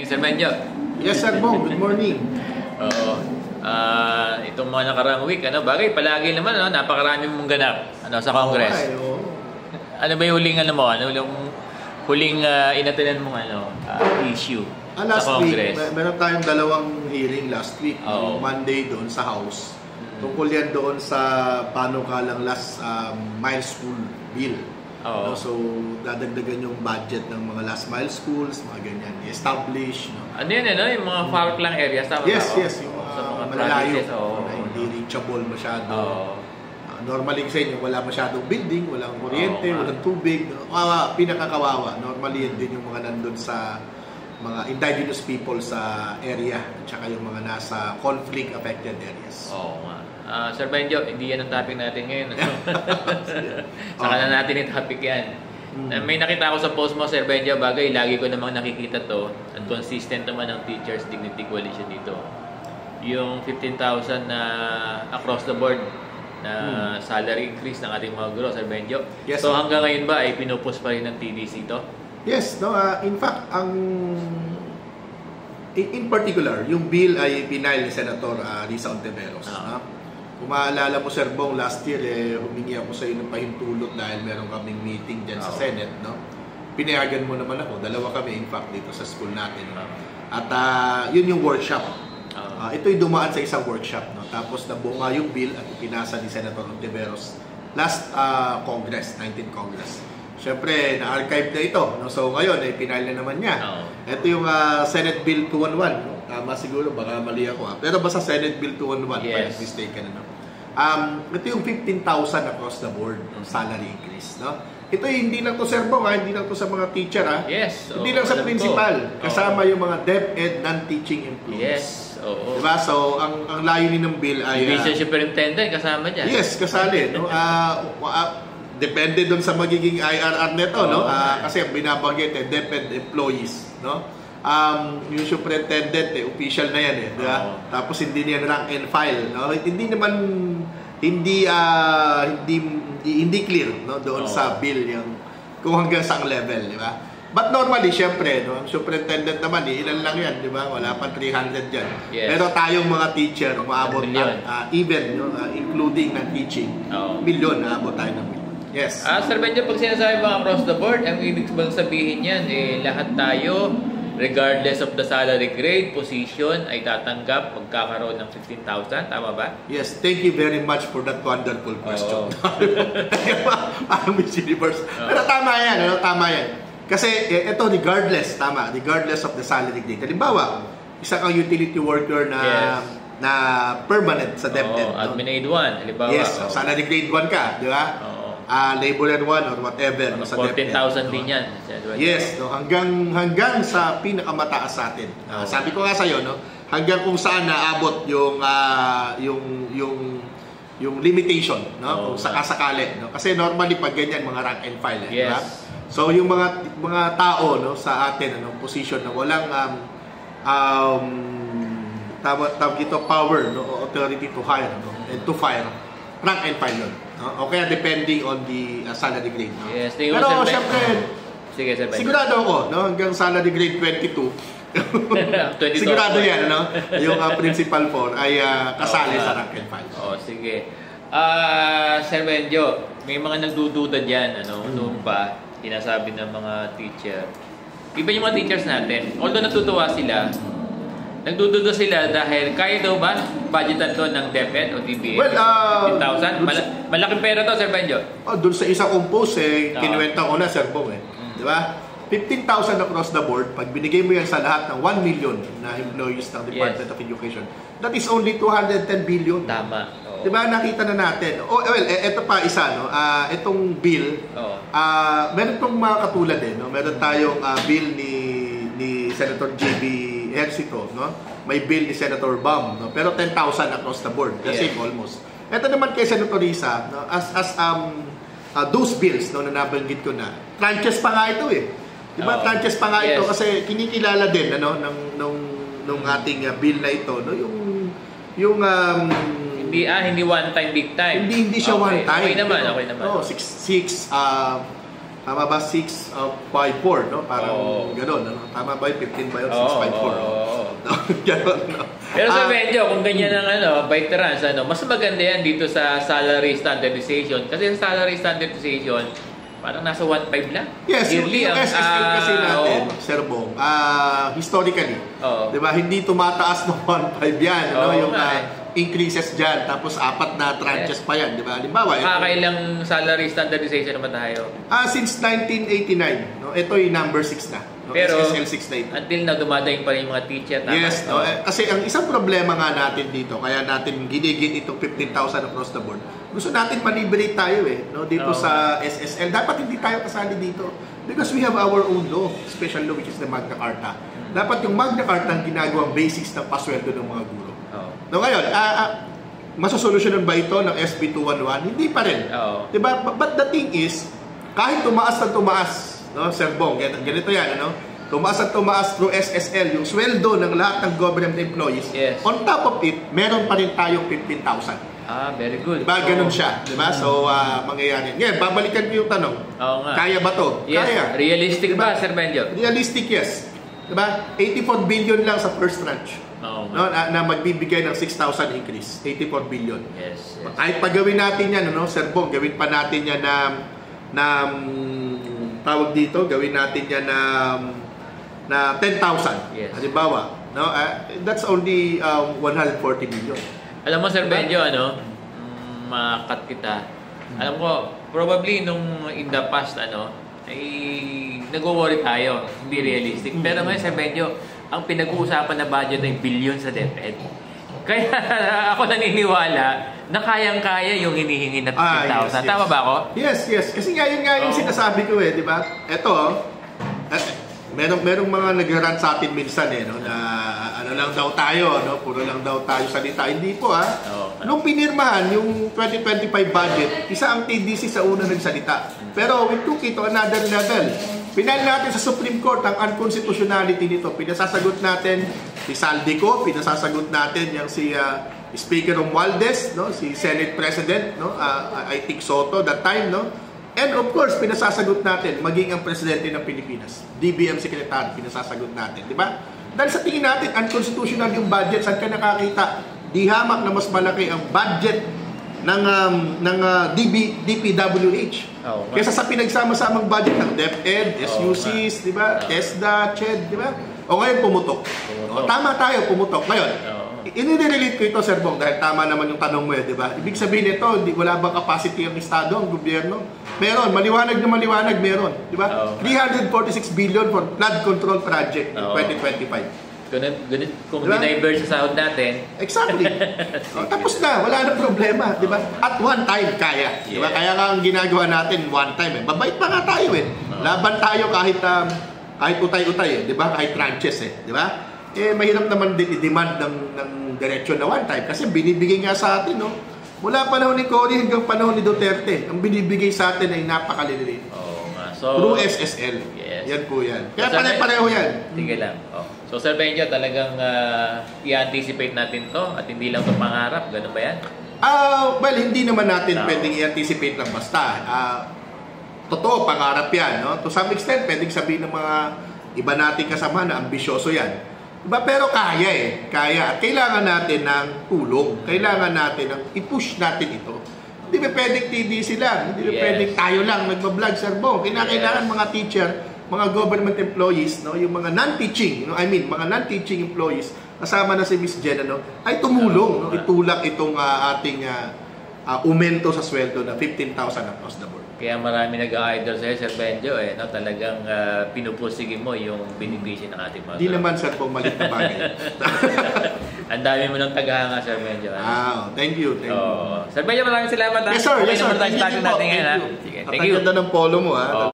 Sir Benjo. Yes, Sir Bong. Good morning. Oo. Itong mga nakarang week, bagay, palagi naman, napakarami mong ganap sa Congress. Ano ba yung huling, huling inatinan mong issue Last sa Congress? week, meron tayong dalawang hearing last week. Monday doon sa House. Tungkol yan doon sa panukalang last mile school bill. So, dadagdagan yung budget ng mga last mile schools, mga ganyan, i-establish. Ano yan, yung mga far-flung areas? Tama yes, ba? yes, yung mga malalayo, na hindi reachable masyado. Normally kasi wala masyadong building, walang kuryente, walang tubig. Pinakakawawa. Normally yan din yung mga nandun sa mga indigenous people sa area at saka yung mga nasa conflict-affected areas. Oo nga. Sir Benjo, hindi yan ang topic natin ngayon. Saka na natin yung topic yan. May nakita ako sa post mo, Sir Benjo, bagay, lagi ko namang nakikita to at consistent naman ang Teachers Dignity Coalition dito. Yung 15,000 na across the board na salary increase ng ating mga guro, Sir Benjo. Yes, so hanggang ngayon ba ay pinupus pa rin ng TDC to? Yes, no. In fact, in particular, yung bill ay pinail ni Senator Risa Ontiveros. Kung maalala mo, Sir Bong, last year, humingi ako sa iyo ng pahintulot dahil meron kaming meeting dyan sa Senate. No? Pinayagan mo naman ako. Dalawa kami, in fact, dito sa school natin. At yun yung workshop. Ito'y dumaan sa isang workshop. No? Tapos nabuo nga yung bill at pinasa ni Senator Ontiveros last Congress, 19th Congress. Siyempre, na-archive na ito. No? So ngayon, pinail na naman niya. Ito yung Senate Bill 211. No? Tama siguro, baka mali ako. Pero basta Senate Bill 211, if I'm mistaken. No? Ito yung 15,000 across the board ng salary increase. No? Ito hindi lang to, Sir Bong, hindi lang to sa mga teacher. Yes. Hindi lang sa principal. Kasama yung mga DepEd non-teaching employees. Yes. Oo. Diba? So, ang layunin ng bill ay... Division Superintendent, kasama dyan. Yes, kasali. No? Depende doon sa magiging IRR nito, no? Kasi binabanggit DepEd employees, no? Yung superintendent, official na yan, diba? Tapos hindi niyan rank and file, no? Hindi naman hindi clear, no, doon sa bill yung kung hanggang saang level, di ba? But normally, syempre, no, ang superintendent naman, ilan lang yan, di ba? Wala pa 300 dyan. Pero tayong mga teacher, umaabot even, no, including ng teaching, milyon, naabot tayo ng milyon. Yes. Sir Benjo, pag sinasabi ba across the board, ang ibig bang sabihin yan, lahat tayo, regardless of the salary grade, position, ay tatanggap magkakaroon ng 15,000? Tama ba? Yes. Thank you very much for that wonderful question. Parang Miss Universe. Pero tama yan. Tama yan. Kasi ito, regardless of the salary grade. Halimbawa, isa kang utility worker na permanent sa DepEd. Admin Aid 1, halimbawa. Yes. Salary grade 1 ka, di ba? Laborer 1 or whatever. 14,000 din yan. Yes, no, hanggang sa pinakamataas sa atin. Sabi ko nga sa iyo, no, hanggang kung saan naabot yung limitation, no, kung sakasakali, no. Kasi normally pag ganyan mga rank and file, diba? So yung mga tao, no, sa atin, position na walang tawag ito power, no, authority to hire, no, and to fire, rank and file yun. Okay, depending on the salary grade. No? Yes, pero syempre, sige, sir, sigurado ako, no, hanggang salary grade 22, 22 sigurado yan, no, yung principal 4 ay kasali sa rank and file. Sige. Sir Benjo, may mga nagdududa dyan, noon pa, sinasabi ng mga teacher. Iba yung mga teachers natin, although natutuwa sila, nagdududa sila dahil kaya daw ba budgetan to ng DepEd o DBA? Well, 15,000? Malaking pera to, Sir Benjo. Doon sa isang compose, kinuwenta ko na, Sir Bong, di ba? 15,000 across the board, pag binigay mo yan sa lahat ng 1 million na employees ng Department of Education, that is only 210 billion. Tama. Di ba? Nakita na natin. Ito pa isa, no? Itong bill, meron itong mga katulad, no? Meron tayong bill ni Senator J.B. Exito, no? May bill ni Senator Bam, no? Pero 10,000 across the board, kasi almost. Ito naman kay Senator Risa, no? As those bills, no, na nabanggit ko na, tranches pa nga ito, di ba? Tranches pa nga ito kasi kinikilala din, nung ating bill na ito, no? Yung hindi one time, big time. Hindi siya one time. Okay naman. No, 6 Tama ba? 654, no? Parang gano'n, no? Tama ba yung 15 ba yun? 654, no? Gano'n, no? Pero sa medyo, kung ganyan ang veterans, mas maganda yan dito sa salary standardization. Kasi sa salary standardization, parang nasa 1.5 lang. Yes, yearly yung SSL kasi natin, Sir Bong, historically, diba, hindi tumataas ng 1.5 yan, no? Yung increases dyan, tapos 4 na tranches pa yan, diba? Halimbawa, kailang salary standardization naman tayo? Since 1989, no? Ito yung number 6 na. No? Pero, SSL 6 na ito. until na dumadating pa rin yung mga teacher. Yes, no? Kasi ang isang problema nga natin dito, kaya natin ginigit itong 15,000 across the board, gusto natin ma-liberate tayo no? Dito sa SSL. Dapat hindi tayo kasali dito. Because we have our own law, special law, which is the Magna Carta. Dapat yung Magna Carta ang ginagawang basis ng pasweldo ng mga guro. No, ngayon, masosolusyonan ba ito ng SB 211? Hindi pa rin. Diba? But the thing is, kahit tumaas na tumaas, no, Sir Bong, ganito yan, ano? Tumaas at tumaas through SSL, yung sweldo ng lahat ng government employees. On top of it, meron pa rin tayong 15,000. Very good. Diba? Ganun siya. Diba? So, mangyayari. Ngayon, babalikan ko yung tanong. Kaya ba to? Yes. Kaya. Realistic diba? ba, Sir Benjo? Realistic, yes. Diba? 84 billion lang sa first tranche. No, na magbibigay ng 6,000 increase. 84 billion. Yes. Kahit pagawin natin yan, Sir Bong, gawin pa natin yan na tawag dito, gawin natin yan na 10,000. Yes. Halimbawa, no? That's only 140 million. Alam mo, Sir Benjo, makat kita. Alam ko, probably nung in the past, ay nag-worry tayo. Hindi realistic. Pero ngayon, Sir Benjo, ang pinag-uusapan na budget ay billion sa DepEd. Kaya ako naniniwala na kayang-kaya yung hinihingi na 15,000. Yes. Tama ba ako? Yes. Kasi ngayon yung sinasabi ko di ba? Ito, merong mga nag-run sa atin minsan no, na ano lang daw tayo, no? Puro lang daw tayo salita. Hindi po Nung pinirmahan yung 2025 budget, isa ang TDC sa una nagsalita. Pero we took it to another level. Pinal natin sa Supreme Court ang unconstitutionality nito. Pinasasagot natin si Saldico, pinasasagot natin yung si Speaker Romualdez, no? Si Senate President, no? I think Soto that time, no? And of course, pinasasagot natin maging ang Presidente ng Pilipinas, DBM Secretary, pinasasagot natin, di ba? Dahil sa tingin natin, unconstitutional yung budget. Saan ka nakakita? Di hamak na mas malaki ang budget ng DPWH. Kaysa sa pinagsama-samang budget ng DepEd, SUCs, di ba? TESDA, CHED, di ba? O ngayon pumutok. Tama tayo, pumutok. Ngayon, inirelate ko ito, Sir Bong, dahil tama naman yung tanong mo, di ba? Ibig sabihin nito, wala bang capacity ang Estado, ang gobyerno? Meron, maliwanag na maliwanag, meron. Di ba? 346 billion for flood control project in 2025. Kung diverge sa sahod natin. Exactly. Tapos na, wala na problema, di ba? At one time, kaya. Di ba? Kaya nga ang ginagawa natin, one time. Babait pa nga tayo Laban tayo kahit utay-utay di ba? Kahit tranches di ba? Mahirap naman din i-demand ng diretsyon na one time kasi binibigay nga sa atin, no? Mula panahon ni Cory hanggang panahon ni Duterte, ang binibigay sa atin ay napakaliliit. So, through SSL. Yes. Yan po yan. Kaya pare-pareho yan. Sige lang. So, Sir Benjo, talagang i-anticipate natin to at hindi lang to pangarap. Ganun ba yan? Well, hindi naman natin pwedeng i-anticipate lang basta. Totoo, pangarap yan. No? To some extent, pwedeng sabihin ng mga iba nating kasama na ambisyoso yan. Diba? Pero kaya Kaya. At kailangan natin ng tulong. Kailangan natin ng i-push natin ito. Hindi ba pwedeng TDC lang? Hindi ba pwedeng tayo lang nagbablog, Sir Bong? Kailangan mga teacher, mga government employees, no, yung mga non-teaching, mga non-teaching employees, kasama na si Miss Jen, ay tumulong, itulak itong ating aumento sa sweldo na 15,000 across the board. Kaya marami nag-idol sa'yo, Sir Benjo, no? Talagang pinupusigin mo yung benepisyo ng ating mga. Hindi naman, Sir Bong, maliit na bagay. Ang dami mo ng tagahanga, Sir Benjo. Thank you. Sir Benjo, maraming salamat. Yes, sir. Thank you. Ang ganda ng polo mo,